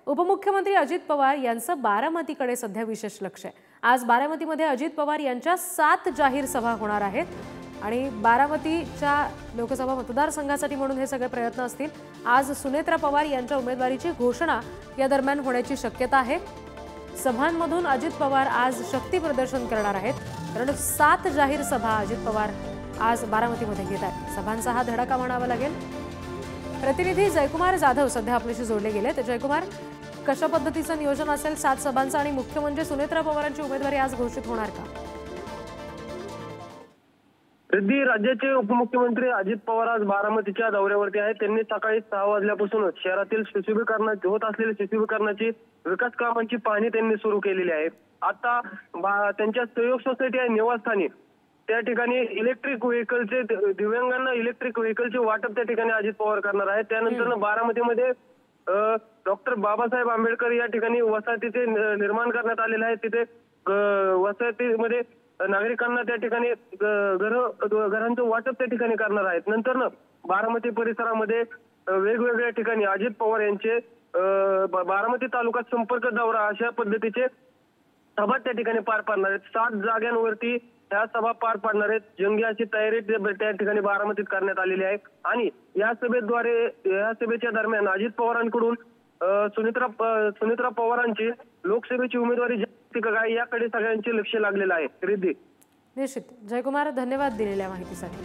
उपमुख्यमंत्री अजित पवार यांचं बारामतीकडे सध्या विशेष लक्ष आहे। आज बारामतीमध्ये अजित पवार यांच्या 7 जाहीर सभा होणार आहेत आणि बारामतीच्या लोकसभा मतदारसंघासाठी म्हणून हे सगळे प्रयत्न असतील। आज सुनेत्रा पवार यांच्या उमेदवारीची घोषणा या दरम्यान होण्याची शक्यता आहे। सभांमधून अजित पवार आज शक्ती प्रदर्शन करणार आहेत, कारण 7 जाहीर सभा अजित पवार आज बारामतीमध्ये घेत आहेत। सभांचा हा धडाका म्हणावा लागेल। प्रतिनिधी जयकुमार जाधव सध्या आपल्याशी जोडले गेले। तर जयकुमार, कशा पद्धतीचं नियोजन असेल 7 सभांचं आणि मुख्य म्हणजे सुनेत्रा पवारांची उमेदवारी आज घोषित होणार का? रिद्धी, राज्याचे उपमुख्यमंत्री अजित पवार आज बारामतीच्या दौऱ्यावरती आहेत। त्यांनी सकाळी 6 वाजल्यापासूनच शहरातील सुशोभीकरणाची होत असलेल्या सुशोभीकरणाची विकास कामांची पाहणी त्यांनी सुरू केलेली आहे। आता त्यांच्या सहयोग सोसायटी आहे निवासस्थानी त्या ठिकाणी इलेक्ट्रिक व्हेकलचे दिव्यांगांना इलेक्ट्रिक व्हेकलचे वाटप त्या ठिकाणी अजित पवार करणार आहेत। त्यानंतर बारामतीमध्ये डॉक्टर बाबासाहेब आंबेडकर या ठिकाणी वसाहतीचे निर्माण करण्यात आलेले आहे। तिथे वसाहतीमध्ये नागरिकांना त्या ठिकाणी घरांचं वाटप त्या ठिकाणी करणार आहेत। नंतर बारामती परिसरामध्ये वेगवेगळ्या ठिकाणी अजित पवार यांचे बारामती तालुका संपर्क दौरा अशा पद्धतीचे सभा त्या ठिकाणी पार पाडणार आहेत। 7 जागांवरती ह्या सभा पार पाडणार आहेत। जंगी अशी तयारी त्या ठिकाणी बारामतीत करण्यात आलेली आहे आणि या सभेच्या दरम्यान अजित पवारांकडून सुनेत्रा पवारांची लोकसभेची उमेदवारी काय याकडे सगळ्यांचे लक्ष लागलेलं आहे। रिद्धी, निश्चित जयकुमार, धन्यवाद दिलेल्या माहितीसाठी।